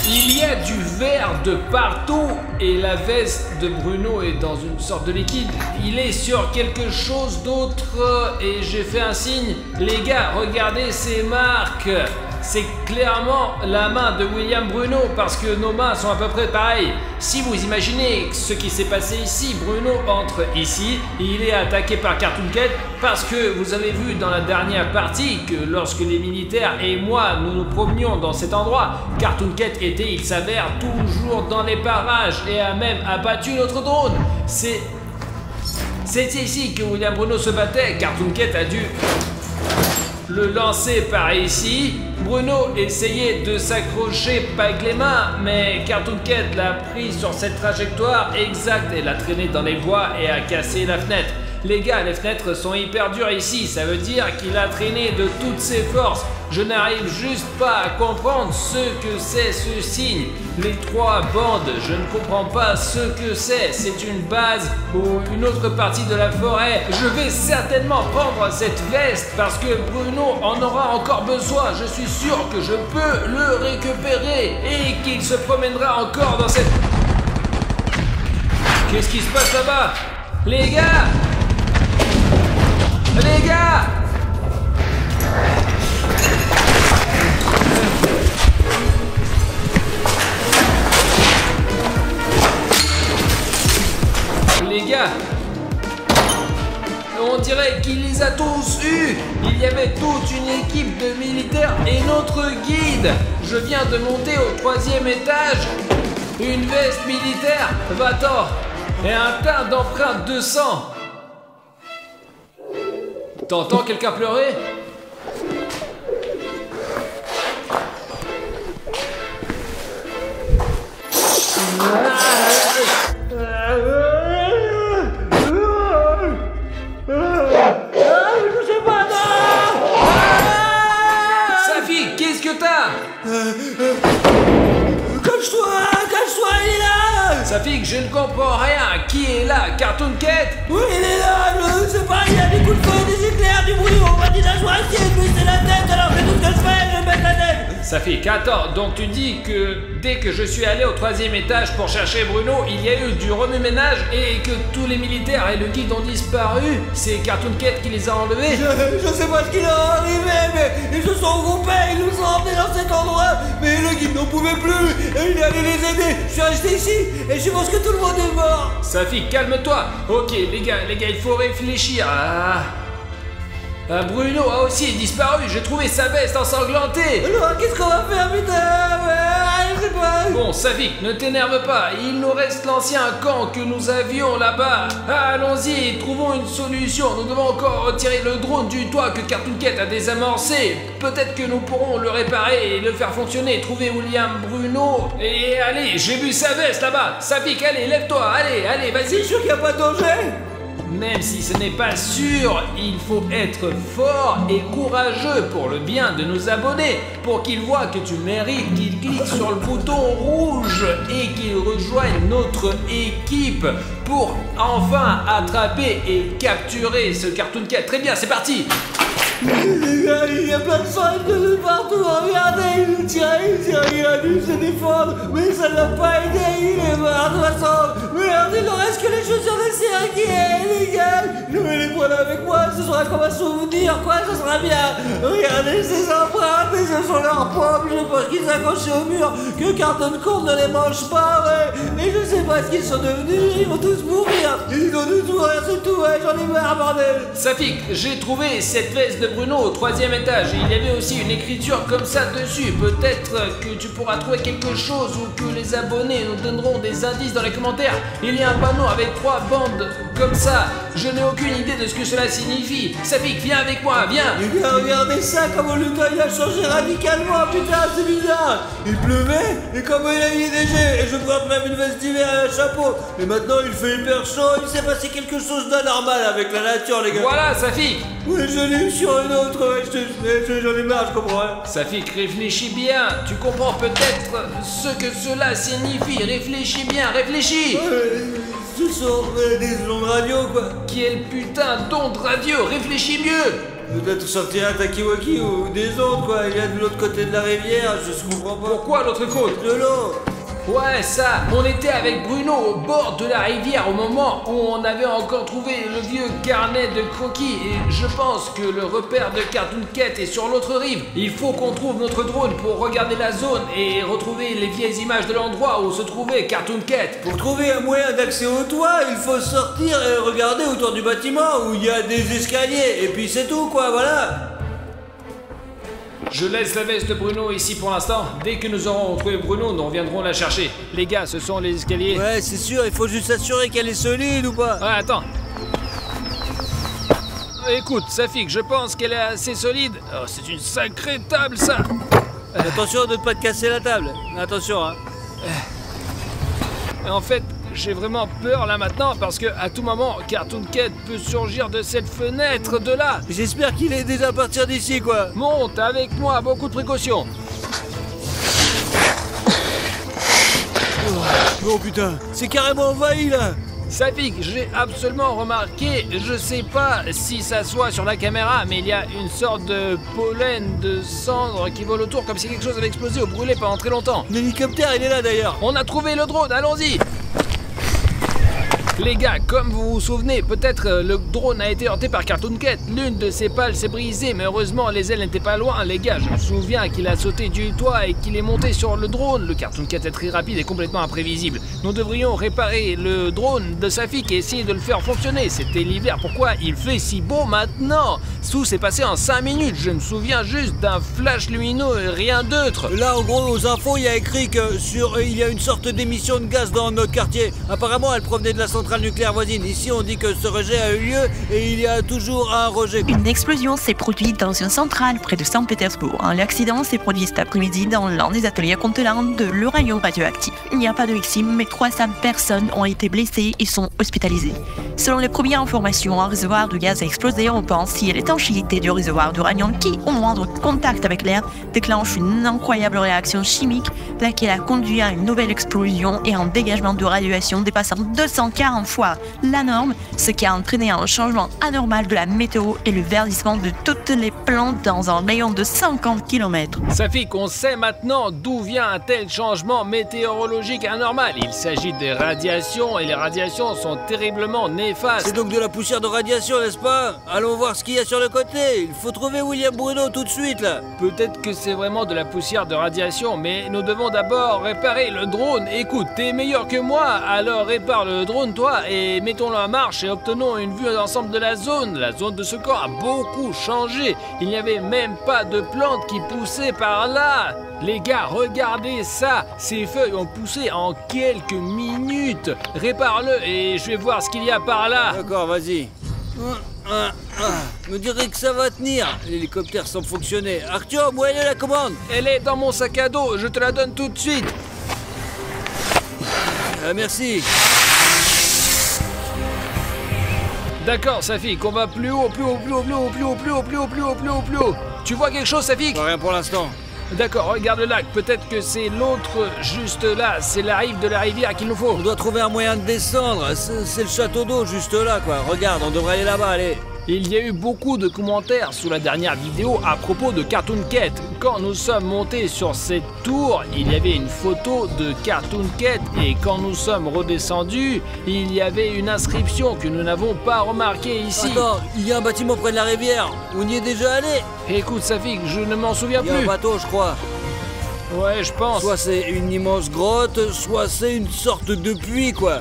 Il y a du verre de partout et la veste de Bruno est dans une sorte de liquide. Il est sur quelque chose d'autre et j'ai fait un signe. Les gars, regardez ces marques. C'est clairement la main de William Bruno parce que nos mains sont à peu près pareilles. Si vous imaginez ce qui s'est passé ici, Bruno entre ici et il est attaqué par Cartoon Cat parce que vous avez vu dans la dernière partie que lorsque les militaires et moi nous nous promenions dans cet endroit, Cartoon Cat était, il s'avère, toujours dans les parages et a même abattu notre drone. C'était ici que William Bruno se battait. Cartoon Cat a dû le lancer par ici. Bruno essayait de s'accrocher pas avec les mains, mais Cartoon Cat l'a pris sur cette trajectoire exacte et l'a traîné dans les bois et a cassé la fenêtre. Les gars, les fenêtres sont hyper dures ici, ça veut dire qu'il a traîné de toutes ses forces. Je n'arrive juste pas à comprendre ce que c'est ce signe. Les 3 bandes, je ne comprends pas ce que c'est. C'est une base ou une autre partie de la forêt. Je vais certainement prendre cette veste parce que Bruno en aura encore besoin. Je suis sûr que je peux le récupérer et qu'il se promènera encore dans cette... Qu'est-ce qui se passe là-bas? Les gars! Les gars! Les gars, on dirait qu'il les a tous eus. Il y avait toute une équipe de militaires et notre guide. Je viens de monter au 3e étage. Une veste militaire, va-t'en, et un tas d'empreintes de sang. T'entends quelqu'un pleurer? Safi, qu'est-ce que t'as? Cache-toi, il est là! Safi, je ne comprends rien. Qui est là? Cartoon Cat? Oui, il est là, je sais pas, il y a des coups de feu, des éclairs, du bruit, on m'a dit d'avoir essayer de baisser la tête, alors fais tout ce que je fais, je vais mettre la tête! Safi, attends, donc tu dis que dès que je suis allé au 3e étage pour chercher Bruno, il y a eu du remue-ménage et que tous les militaires et le guide ont disparu? C'est Cartoon Cat qui les a enlevés? Je sais pas ce qu'il est arrivé, mais ils se sont regroupés, ils nous ont emmenés dans cet endroit, mais le guide n'en pouvait plus, et il est allé les aider. Je suis resté ici, et je pense que tout le monde est mort. Safi, calme-toi. Ok, les gars, il faut réfléchir. Bruno a aussi disparu, j'ai trouvé sa veste ensanglantée. Alors, qu'est-ce qu'on va faire, putain? Je sais pas. Bon, Safi, ne t'énerve pas, il nous reste l'ancien camp que nous avions là-bas. Allons-y, trouvons une solution. Nous devons encore retirer le drone du toit que Cartoon Cat a désamorcé. Peut-être que nous pourrons le réparer et le faire fonctionner. Trouver William Bruno. Et allez, j'ai vu sa veste là-bas. Safi, allez, lève-toi, allez, vas-y. C'est sûr qu'il n'y a pas de danger? Même si ce n'est pas sûr, il faut être fort et courageux pour le bien de nos abonnés, pour qu'ils voient que tu mérites, qu'ils cliquent sur le bouton rouge et qu'ils rejoignent notre équipe pour enfin attraper et capturer ce Cartoon Cat. Très bien, c'est parti! Les gars, il y a plein de sang de partout, regardez, il tire, il a dû se défendre, mais ça ne l'a pas aidé, il est mort de toute façon. Merde, il ne reste que les chaussures de cirque, les gars, je vais les prendre avec moi, ce sera comme un souvenir, quoi, ce sera bien. Regardez ces empreintes, et ce sont leurs pommes, je pense qu'ils accrochent au mur, que Cartoon Cat ne les mange pas, ouais. Et je sais pas ce qu'ils sont devenus, ils vont tous mourir, ils ont dû mourir, c'est tout, ouais, j'en ai marre, bordel. Safik, j'ai trouvé cette veste de Bruno au 3e étage et il y avait aussi une écriture comme ça dessus. Peut-être que tu pourras trouver quelque chose ou que les abonnés nous donneront des indices dans les commentaires. Il y a un panneau avec 3 bandes comme ça. Je n'ai aucune idée de ce que cela signifie. Safik, viens avec moi, viens. Les gars, regardez ça, comment le temps il a changé radicalement, putain, c'est bizarre. Il pleuvait et comment il a mis des jets et je porte même une veste d'hiver et un chapeau. Mais maintenant il fait hyper chaud, il s'est passé quelque chose d'anormal avec la nature, les gars. Voilà, Safik. Oui, je l'ai eu sur une autre, ouais, j'en ai marre, je comprends rien. Safik, réfléchis bien. Tu comprends peut-être ce que cela signifie. Réfléchis bien, réfléchis. Ce sont des ondes radio, quoi. Quel putain d'onde radio? Réfléchis mieux. Peut-être sortir un Takiwaki ou des ondes, quoi. Il y a de l'autre côté de la rivière, je comprends pas. Pourquoi l'autre côte? De l'eau. Ouais, ça, on était avec Bruno au bord de la rivière au moment où on avait encore trouvé le vieux carnet de croquis et je pense que le repère de Cartoon Cat est sur l'autre rive. Il faut qu'on trouve notre drone pour regarder la zone et retrouver les vieilles images de l'endroit où se trouvait Cartoon Cat. Pour trouver un moyen d'accès au toit, il faut sortir et regarder autour du bâtiment où il y a des escaliers et puis c'est tout, quoi, voilà. Je laisse la veste de Bruno ici pour l'instant. Dès que nous aurons retrouvé Bruno, nous reviendrons la chercher. Les gars, ce sont les escaliers. Ouais, c'est sûr, il faut juste s'assurer qu'elle est solide ou pas. Ouais, attends. Écoute, Safik, je pense qu'elle est assez solide. Oh, c'est une sacrée table, ça. Attention de ne pas te casser la table. Attention, hein. En fait, j'ai vraiment peur là maintenant parce que à tout moment, Cartoon Cat peut surgir de cette fenêtre de là. J'espère qu'il est déjà parti d'ici, quoi. Monte avec moi, beaucoup de précautions. Oh putain, c'est carrément envahi là. Safik, j'ai absolument remarqué, je sais pas si ça soit sur la caméra, mais il y a une sorte de pollen, de cendre qui vole autour comme si quelque chose avait explosé ou brûlé pendant très longtemps. L'hélicoptère, il est là d'ailleurs. On a trouvé le drone, allons-y. Les gars, comme vous vous souvenez, peut-être le drone a été heurté par Cartoon Cat. L'une de ses pales s'est brisée, mais heureusement les ailes n'étaient pas loin. Les gars, je me souviens qu'il a sauté du toit et qu'il est monté sur le drone. Le Cartoon Cat est très rapide et complètement imprévisible. Nous devrions réparer le drone de Safik et essayer de le faire fonctionner. C'était l'hiver, pourquoi il fait si beau maintenant? Tout s'est passé en 5 minutes, je me souviens juste d'un flash lumineux et rien d'autre. Là, en gros, aux infos, il y a écrit que il y a une sorte d'émission de gaz dans notre quartier. Apparemment, elle provenait de la centrale nucléaire voisine. Ici, on dit que ce rejet a eu lieu et il y a toujours un rejet. Une explosion s'est produite dans une centrale près de Saint-Pétersbourg. L'accident s'est produit cet après-midi dans l'un des ateliers contenant de l'uranium radioactif. Il n'y a pas de victimes, mais 300 personnes ont été blessées et sont hospitalisées. Selon les premières informations, un réservoir de gaz a explosé. On pense si l'étanchéité du réservoir d'uranium qui, au moindre contact avec l'air, déclenche une incroyable réaction chimique, laquelle a conduit à une nouvelle explosion et un dégagement de radiation dépassant 240 fois la norme, ce qui a entraîné un changement anormal de la météo et le verdissement de toutes les plantes dans un rayon de 50 km. Safik, on sait maintenant d'où vient un tel changement météorologique anormal. Il s'agit des radiations et les radiations sont terriblement néfastes. C'est donc de la poussière de radiation, n'est-ce pas? Allons voir ce qu'il y a sur le côté. Il faut trouver William Bruno tout de suite, là. Peut-être que c'est vraiment de la poussière de radiation, mais nous devons d'abord réparer le drone. Écoute, t'es meilleur que moi, alors répare le drone, toi, et mettons-le en marche et obtenons une vue d'ensemble de la zone. La zone de ce camp a beaucoup changé. Il n'y avait même pas de plantes qui poussaient par là. Les gars, regardez ça. Ces feuilles ont poussé en quelques minutes. Répare-le et je vais voir ce qu'il y a par là. D'accord, vas-y. Me dirais que ça va tenir. L'hélicoptère semble fonctionner. Arthur, où est la commande? Elle est dans mon sac à dos, je te la donne tout de suite. Merci. D'accord, Safik, on va plus haut, plus haut, plus haut, plus haut, plus haut, plus haut, plus haut, plus haut, plus haut, plus haut. Tu vois quelque chose, Safik? Rien pour l'instant. D'accord, regarde le lac, peut-être que c'est l'autre juste là, c'est la rive de la rivière qu'il nous faut. On doit trouver un moyen de descendre, c'est le château d'eau juste là, quoi. Regarde, on devrait aller là-bas, allez. Il y a eu beaucoup de commentaires sous la dernière vidéo à propos de Cartoon Cat. Quand nous sommes montés sur cette tour, il y avait une photo de Cartoon Cat et quand nous sommes redescendus, il y avait une inscription que nous n'avons pas remarquée ici. Attends, il y a un bâtiment près de la rivière. On y est déjà allé? Écoute, Safik, je ne m'en souviens plus. Il y a un bateau, je crois. Ouais, je pense. Soit c'est une immense grotte, soit c'est une sorte de puits, quoi.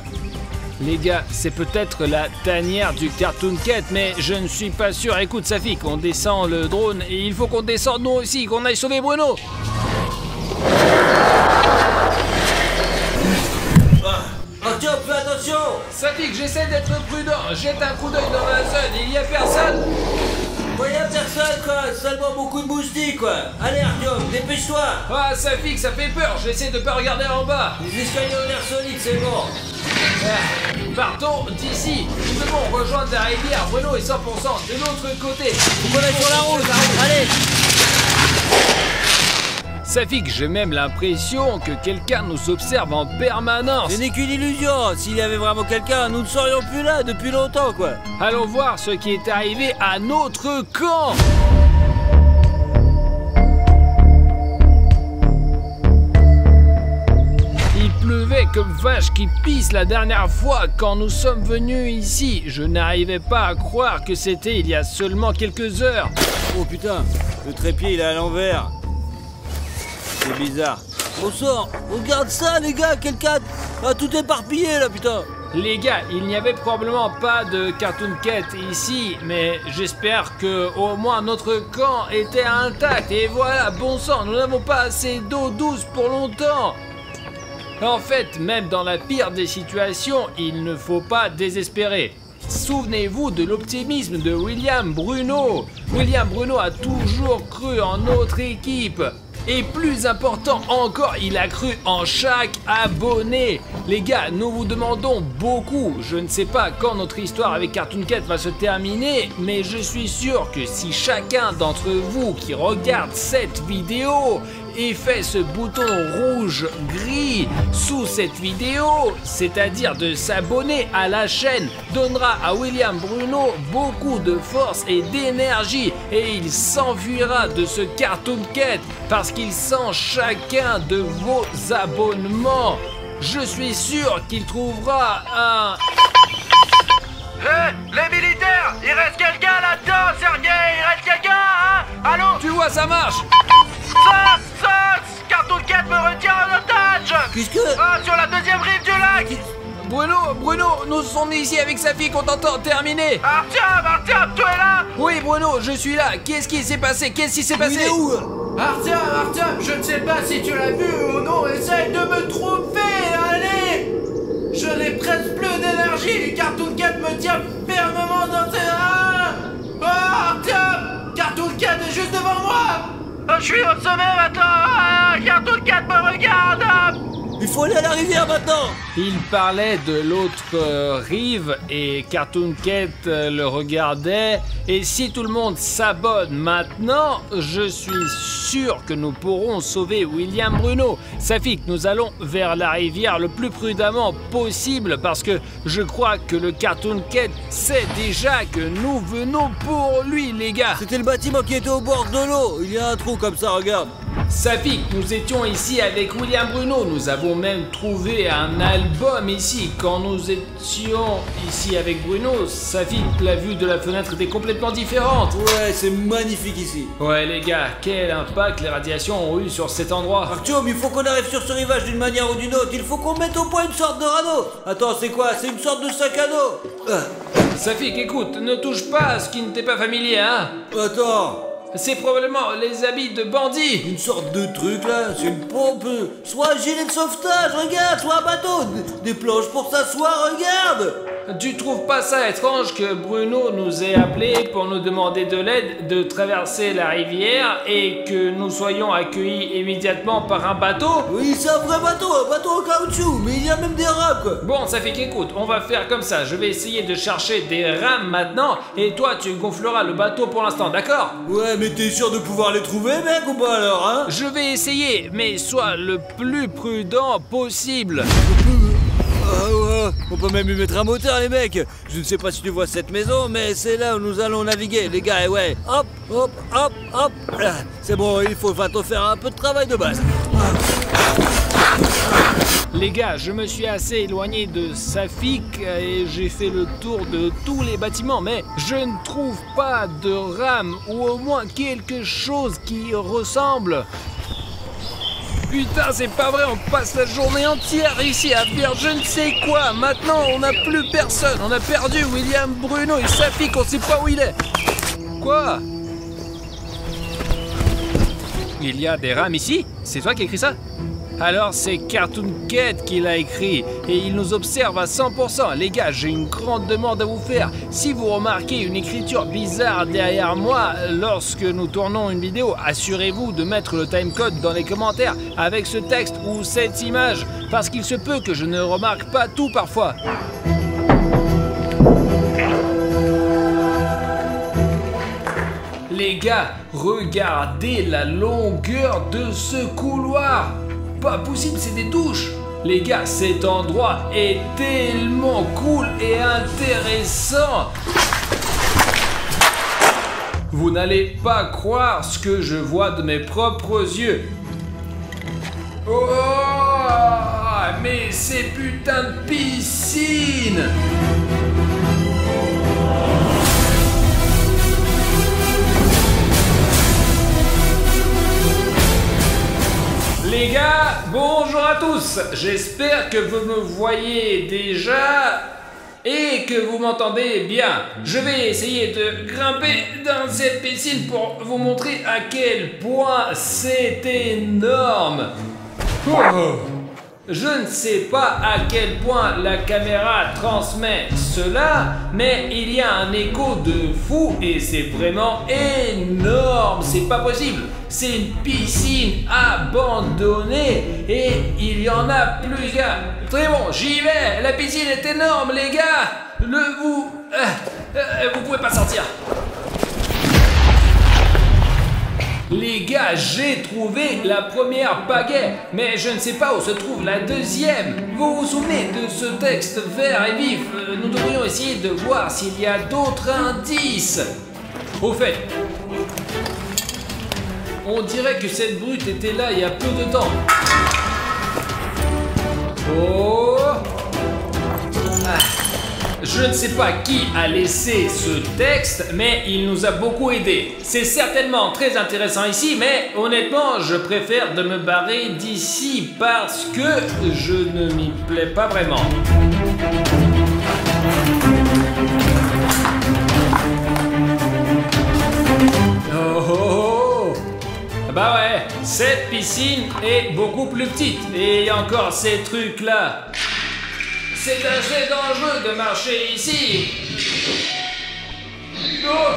Les gars, c'est peut-être la tanière du Cartoon Cat, mais je ne suis pas sûr. Écoute, Safik, on descend le drone et il faut qu'on descende nous aussi, qu'on aille sauver Bruno. Arthur, fais attention! Safik, j'essaie d'être prudent. Jette un coup d'œil dans la zone, il y a personne. Il y a personne, quoi. Seulement beaucoup de moustiques, quoi. Allez, Arthur, dépêche-toi. Ah, Safik, ça fait peur. J'essaie de pas regarder en bas. Les escaliers ont l'air solides, c'est bon. Partons d'ici. Nous devons rejoindre la rivière. Bruno est 100% de l'autre côté. On est sur la route. Allez. Safik, j'ai même l'impression que quelqu'un nous observe en permanence. Ce n'est qu'une illusion. S'il y avait vraiment quelqu'un, nous ne serions plus là depuis longtemps, quoi. Allons voir ce qui est arrivé à notre camp. Il pleuvait comme vache qui pisse la dernière fois quand nous sommes venus ici. Je n'arrivais pas à croire que c'était il y a seulement quelques heures. Oh putain, le trépied il est à l'envers. C'est bizarre. Au sort, regarde ça les gars, quelqu'un a tout éparpillé là putain. Les gars, il n'y avait probablement pas de Cartoon Cat ici, mais j'espère que au moins notre camp était intact. Et voilà, bon sang, nous n'avons pas assez d'eau douce pour longtemps. En fait, même dans la pire des situations, il ne faut pas désespérer. Souvenez-vous de l'optimisme de William Bruno. William Bruno a toujours cru en notre équipe. Et plus important encore, il a cru en chaque abonné. Les gars, nous vous demandons beaucoup. Je ne sais pas quand notre histoire avec Cartoon Cat va se terminer, mais je suis sûr que si chacun d'entre vous qui regarde cette vidéo et fait ce bouton rouge-gris sous cette vidéo, c'est-à-dire de s'abonner à la chaîne, donnera à William Bruno beaucoup de force et d'énergie et il s'enfuira de ce Cartoon Cat parce qu'il sent chacun de vos abonnements. Je suis sûr qu'il trouvera un... Hé, les militaires! Il reste quelqu'un là-dedans, Sergei! Il reste quelqu'un, hein? Allô? Tu vois, ça marche! Cartoon Cat me retient en otage! Qu'est-ce que... Ah, sur la deuxième rive du lac! Bruno, nous sommes ici avec sa fille qu'on t'entend terminer. Artyom, tu es là? Oui, Bruno, je suis là. Qu'est-ce qui s'est passé? Il est où? Artyom, je ne sais pas si tu l'as vu ou non, essaye de me tromper, allez! Je n'ai presque plus d'énergie, Cartoon Cat me tient fermement dans ses... Oh, Artyom! Cartoon Cat est juste devant moi! Je suis au sommet maintenant! Cartoon Cat me regarde! Il faut aller à la rivière maintenant. Il parlait de l'autre rive et Cartoon Cat le regardait. Et si tout le monde s'abonne maintenant, je suis sûr que nous pourrons sauver William Bruno. Safik, nous allons vers la rivière le plus prudemment possible parce que je crois que le Cartoon Cat sait déjà que nous venons pour lui, les gars. C'était le bâtiment qui était au bord de l'eau. Il y a un trou comme ça, regarde. Safik, nous étions ici avec William Bruno. Nous avons même trouvé un album ici. Quand nous étions ici avec Bruno, Safik, la vue de la fenêtre était complètement différente. Ouais, c'est magnifique ici. Ouais les gars, quel impact les radiations ont eu sur cet endroit. Artyom, il faut qu'on arrive sur ce rivage d'une manière ou d'une autre. Il faut qu'on mette au point une sorte de radeau. Attends, c'est quoi? C'est une sorte de sac à dos. Safik, écoute, ne touche pas à ce qui ne t'est pas familier, hein. Attends. C'est probablement les habits de bandits. Une sorte de truc là, c'est une pompe. Soit un gilet de sauvetage, regarde, soit un bateau. Des planches pour s'asseoir, regarde. Tu trouves pas ça étrange que Bruno nous ait appelés pour nous demander de l'aide de traverser la rivière et que nous soyons accueillis immédiatement par un bateau? Oui, c'est un vrai bateau en caoutchouc, mais il y a même des rames quoi. Bon, ça fait qu'écoute, on va faire comme ça. Je vais essayer de chercher des rames maintenant et toi tu gonfleras le bateau pour l'instant, d'accord? Ouais, mais t'es sûr de pouvoir les trouver, mec, ou pas alors, hein? Je vais essayer, mais sois le plus prudent possible. On peut même y mettre un moteur, les mecs. Je ne sais pas si tu vois cette maison, mais c'est là où nous allons naviguer, les gars. Et ouais, hop, hop, hop, hop. C'est bon, il faut bientôt faire un peu de travail de base. Les gars, je me suis assez éloigné de Safik et j'ai fait le tour de tous les bâtiments, mais je ne trouve pas de rame ou au moins quelque chose qui ressemble. Putain, c'est pas vrai, on passe la journée entière ici à faire je ne sais quoi. Maintenant, on n'a plus personne. On a perdu William Bruno et Safik, on sait pas où il est. Quoi? Il y a des rames ici? C'est toi qui as écrit ça? Alors c'est Cartoon Cat qui l'a écrit et il nous observe à 100%. Les gars, j'ai une grande demande à vous faire. Si vous remarquez une écriture bizarre derrière moi lorsque nous tournons une vidéo, assurez-vous de mettre le timecode dans les commentaires avec ce texte ou cette image parce qu'il se peut que je ne remarque pas tout parfois. Les gars, regardez la longueur de ce couloir. Pas possible, c'est des douches. Les gars, cet endroit est tellement cool et intéressant. Vous n'allez pas croire ce que je vois de mes propres yeux. Oh, mais c'est putain de piscine. Les gars, bonjour à tous. J'espère que vous me voyez déjà et que vous m'entendez bien. Je vais essayer de grimper dans cette piscine pour vous montrer à quel point c'est énorme. Oh. Je ne sais pas à quel point la caméra transmet cela, mais il y a un écho de fou et c'est vraiment énorme, c'est pas possible. C'est une piscine abandonnée et il y en a plusieurs. Très bon, j'y vais, la piscine est énorme les gars. Vous pouvez pas sortir. Les gars, j'ai trouvé la première pagaie, mais je ne sais pas où se trouve la deuxième. Vous vous souvenez de ce texte vert et vif? Nous devrions essayer de voir s'il y a d'autres indices. Au fait, on dirait que cette brute était là il y a peu de temps. Oh! Je ne sais pas qui a laissé ce texte, mais il nous a beaucoup aidé. C'est certainement très intéressant ici, mais honnêtement, je préfère de me barrer d'ici parce que je ne m'y plais pas vraiment. Oh! Bah ouais, cette piscine est beaucoup plus petite. Et il y a encore ces trucs-là. C'est assez dangereux de marcher ici. Oh.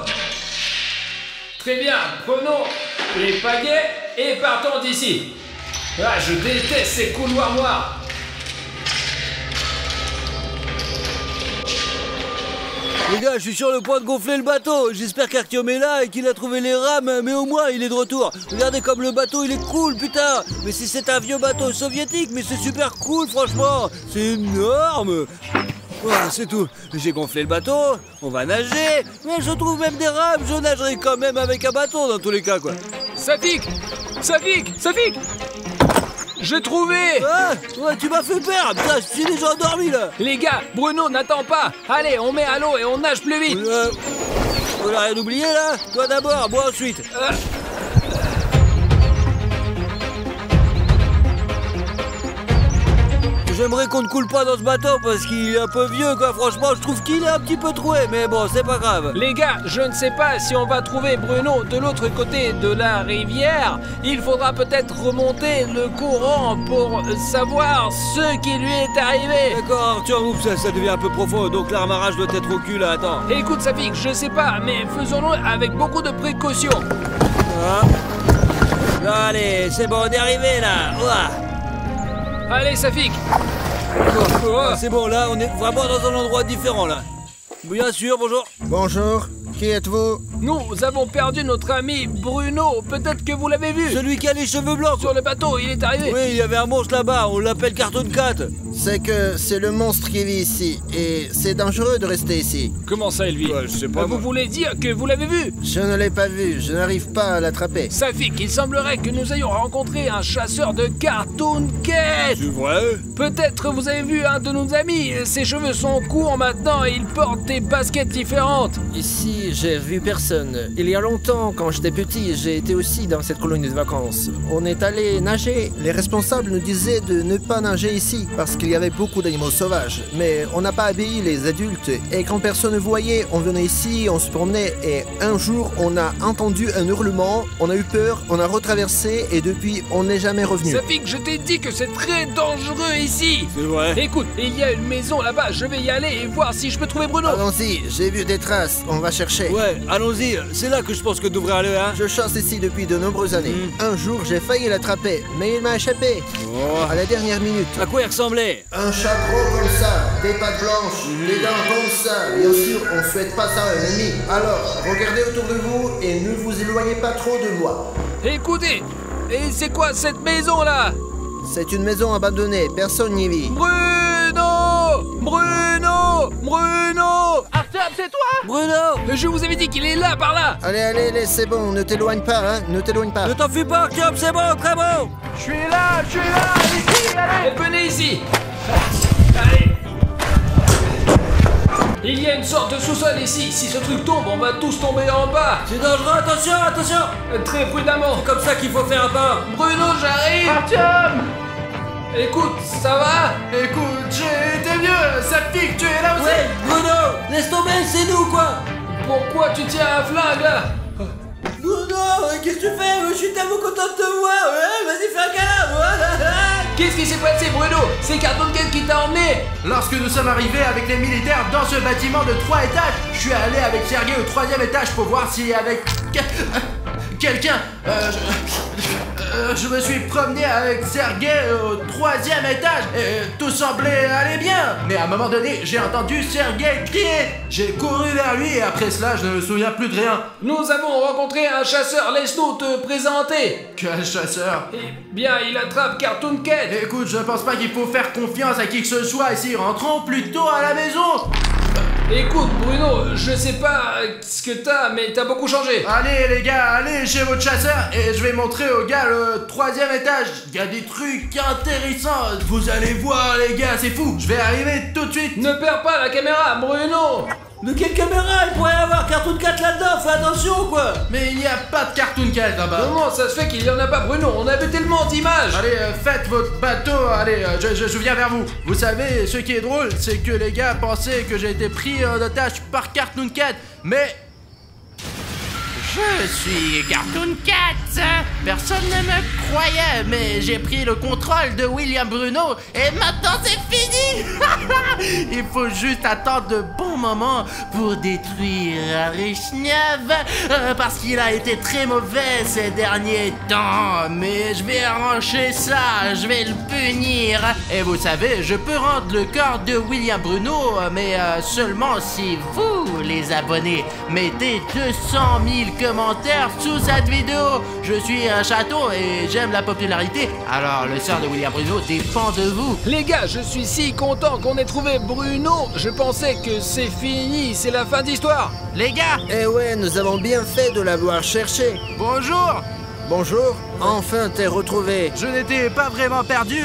Très bien, prenons les pagaies et partons d'ici. Ah, je déteste ces couloirs noirs. Les gars, je suis sur le point de gonfler le bateau. J'espère qu'Artyom est là et qu'il a trouvé les rames, mais au moins il est de retour. Regardez comme le bateau il est cool, putain. Mais si c'est un vieux bateau soviétique, mais c'est super cool, franchement. C'est énorme. Voilà, c'est tout. J'ai gonflé le bateau, on va nager. Mais je trouve même des rames, je nagerai quand même avec un bateau dans tous les cas, quoi. Safik, j'ai trouvé! Ah, ouais, tu m'as fait peur. Putain, je suis déjà endormi là. Les gars, Bruno n'attend pas. Allez, on met à l'eau et on nage plus vite. On a rien oublié là? Toi d'abord, moi ensuite. J'aimerais qu'on ne coule pas dans ce bateau parce qu'il est un peu vieux, quoi. Franchement, je trouve qu'il est un petit peu troué, mais bon, c'est pas grave. Les gars, je ne sais pas si on va trouver Bruno de l'autre côté de la rivière. Il faudra peut-être remonter le courant pour savoir ce qui lui est arrivé. D'accord, Artyom, oups, ça devient un peu profond, donc l'amarrage doit être au cul là, attends. Écoute, Safik, je sais pas, mais faisons-le avec beaucoup de précautions. Ah. Allez, c'est bon, on est arrivé là. Ouah. Allez, Safik. C'est bon, là, on est vraiment dans un endroit différent, là. Bien sûr, bonjour. Bonjour, qui êtes-vous? Nous avons perdu notre ami Bruno. Peut-être que vous l'avez vu. Celui qui a les cheveux blancs. Sur le bateau, il est arrivé. Oui, il y avait un monstre là-bas, on l'appelle Cartoon Cat. C'est que c'est le monstre qui vit ici, et c'est dangereux de rester ici. Comment ça, il vit? Ouais, je sais pas. Vous voulez dire que vous l'avez vu? Je ne l'ai pas vu, je n'arrive pas à l'attraper. Safik, il semblerait que nous ayons rencontré un chasseur de Cartoon Cat. C'est vrai? Peut-être vous avez vu un de nos amis. Ses cheveux sont courts maintenant et il porte des baskets différentes. Ici, j'ai vu personne. Il y a longtemps, quand j'étais petit, j'ai été aussi dans cette colonie de vacances. On est allé nager. Les responsables nous disaient de ne pas nager ici, parce qu'il y avait beaucoup d'animaux sauvages. Mais on n'a pas obéi les adultes, et quand personne ne voyait, on venait ici, on se promenait, et un jour, on a entendu un hurlement, on a eu peur, on a retraversé, et depuis, on n'est jamais revenu. Safik, je t'ai dit que c'est très dangereux ici. C'est vrai. Écoute, il y a une maison là-bas, je vais y aller et voir si je peux trouver Bruno. Allons-y, j'ai vu des traces, on va chercher. Ouais, allons-y, c'est là que je pense que devrait aller, hein. Je chasse ici depuis de nombreuses années. Un jour, j'ai failli l'attraper, mais il m'a échappé. Oh. À la dernière minute. À quoi il ressemblait? Un chat gros comme ça, des pattes blanches, des dents comme ça. Bien sûr, on souhaite pas ça à un ennemi. Alors, regardez autour de vous et ne vous éloignez pas trop de moi. Écoutez, et c'est quoi cette maison là? C'est une maison abandonnée, personne n'y vit. Bruno! Bruno! Bruno! Artyom, c'est toi? Bruno! Je vous avais dit qu'il est là, par là! Allez, allez, c'est bon, ne t'éloigne pas, hein, ne t'éloigne pas. Ne t'enfuis pas, Artyom, c'est bon, très bon! Je suis là, ici, allez! Venez ici! Allez! Il y a une sorte de sous-sol ici. Si ce truc tombe, on va tous tomber en bas. C'est dangereux, attention, attention! Très prudemment. C'est comme ça qu'il faut faire un pas. Bruno, j'arrive. Artyom! Écoute, ça va? Écoute, j'ai été vieux, Safik, tu es là aussi? Ouais, Bruno! Laisse tomber, c'est nous, quoi! Pourquoi tu tiens un flingue là? Bruno, qu'est-ce que tu fais? Je suis tellement content de te voir. Ouais, vas-y, fais un câlin. Qu'est-ce qui s'est passé, Bruno? C'est Cartoon Cat qui t'a emmené? Lorsque nous sommes arrivés avec les militaires dans ce bâtiment de 3 étages, je suis allé avec Sergei au 3e étage pour voir s'il y avait quelqu'un. Je me suis promené avec Sergei au 3e étage et tout semblait aller bien. Mais à un moment donné, j'ai entendu Sergei crier. J'ai couru vers lui et après cela, je ne me souviens plus de rien. Nous avons rencontré un chasseur, laisse-nous te présenter. Quel chasseur? Eh bien, il attrape Cartoon Cat. Écoute, je pense pas qu'il faut faire confiance à qui que ce soit ici. Rentrons plutôt à la maison. Écoute, Bruno, je sais pas ce que t'as, mais t'as beaucoup changé. Allez les gars, allez chez votre chasseur et je vais montrer aux gars le 3e étage. Il y a des trucs intéressants. Vous allez voir les gars, c'est fou. Je vais arriver tout de suite. Ne perds pas la caméra, Bruno. De quelle caméra? Il pourrait y avoir Cartoon Cat là-dedans, fais attention quoi. Mais il n'y a pas de Cartoon Cat là-bas. Comment ça se fait qu'il y en a pas, Bruno? On avait tellement d'images. Allez, faites votre bateau, allez, je viens vers vous. Vous savez, ce qui est drôle, c'est que les gars pensaient que j'ai été pris en otage par Cartoon Cat, mais... Je suis Cartoon Cat. Personne ne me croyait, mais j'ai pris le contrôle de William Bruno et maintenant c'est fini. Il faut juste attendre de bons moments pour détruire Richnev parce qu'il a été très mauvais ces derniers temps. Mais je vais arranger ça, je vais le punir. Et vous savez, je peux rendre le corps de William Bruno, mais seulement si vous, les abonnés, mettez 200 000 commentaires sous cette vidéo. Je suis un chaton et j'aime la popularité. Alors le sort de William Bruno dépend de vous. Les gars, je suis si content qu'on ait trouvé Bruno. Je pensais que c'est fini, c'est la fin d'histoire. Les gars, Eh ouais, nous avons bien fait de l'avoir cherché. bonjour. Bonjour, enfin t'es retrouvé. Je n'étais pas vraiment perdu,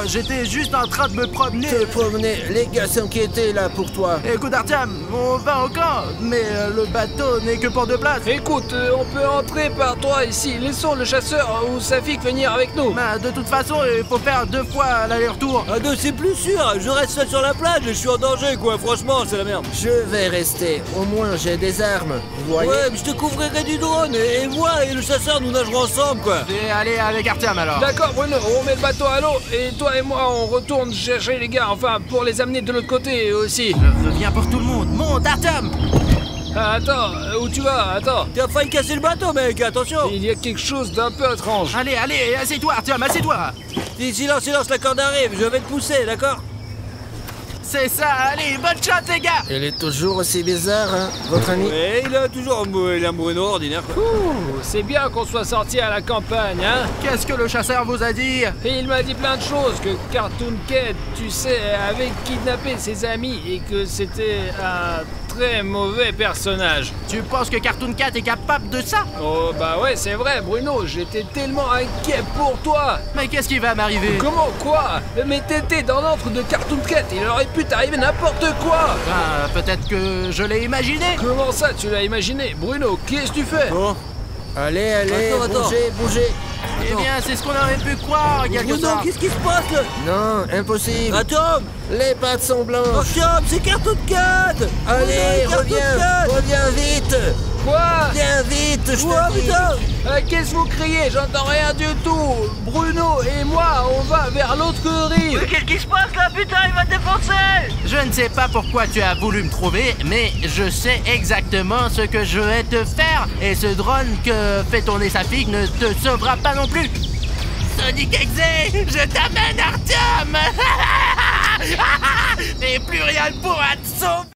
j'étais juste en train de me promener. Te promener, les gars s'inquiétaient là pour toi. Écoute Artyom, on va au camp, mais le bateau n'est que pour 2 places. Écoute, on peut entrer par toi ici. Laissons le chasseur ou Safik venir avec nous. Bah, de toute façon, il faut faire 2 fois l'aller-retour. Ah non, c'est plus sûr, je reste seul sur la plage et je suis en danger quoi, franchement, c'est la merde. Je vais rester, au moins j'ai des armes, vous voyez. Ouais, mais je te couvrirai du drone et moi et le chasseur nous nagerons ensemble quoi. Je vais aller avec Artyom alors. D'accord, Bruno, on met le bateau à l'eau et toi et moi on retourne chercher les gars, enfin pour les amener de l'autre côté aussi. Je viens pour tout le monde, monte Artyom. Ah, attends, où tu vas? Attends. T'as failli casser le bateau mec, attention. Il y a quelque chose d'un peu étrange. Allez, allez, assieds-toi Artyom, assieds-toi. Silence, silence, la corde arrive, je vais te pousser, d'accord? C'est ça, allez, bonne chance les gars. Il est toujours aussi bizarre, hein, votre ami. Ouais, il a toujours un Bruno ordinaire quoi. Ouh, c'est bien qu'on soit sorti à la campagne, hein? Qu'est-ce que le chasseur vous a dit? Et il m'a dit plein de choses, que Cartoon Cat, tu sais, avait kidnappé ses amis et que c'était un très mauvais personnage. Tu penses que Cartoon Cat est capable de ça? Oh bah ouais, c'est vrai, Bruno, j'étais tellement inquiet pour toi. Mais qu'est-ce qui va m'arriver? Comment quoi? Mais t'étais dans l'antre de Cartoon Cat, il aurait pu t'arriver n'importe quoi. Ah, peut-être que je l'ai imaginé. Comment ça, tu l'as imaginé? Bruno, qu'est-ce que tu fais? Bon, Allez, allez, Attends. bougez, bougez. Eh bien, c'est ce qu'on aurait pu croire, quelque Bruno, sorte. qu'est-ce qui se passe là? Non, impossible. Atom! Les pattes sont blanches. Atom, c'est Cartoon Cat! Allez, Bruno, Cartoon Cat! reviens vite. Quoi? Viens vite, je Oh te dis. putain! Qu'est-ce que vous criez? J'entends rien du tout. Bruno et moi, on va vers l'autre rive. Qu'est-ce qui se passe là? Putain, il va te défoncer! je ne sais pas pourquoi tu as voulu me trouver, mais je sais exactement ce que je vais te faire. Et ce drone que fait tourner Safik ne te sauvera pas non plus. Sonic Exe, je t'amène Artyom. Et plus rien ne pourra te sauver.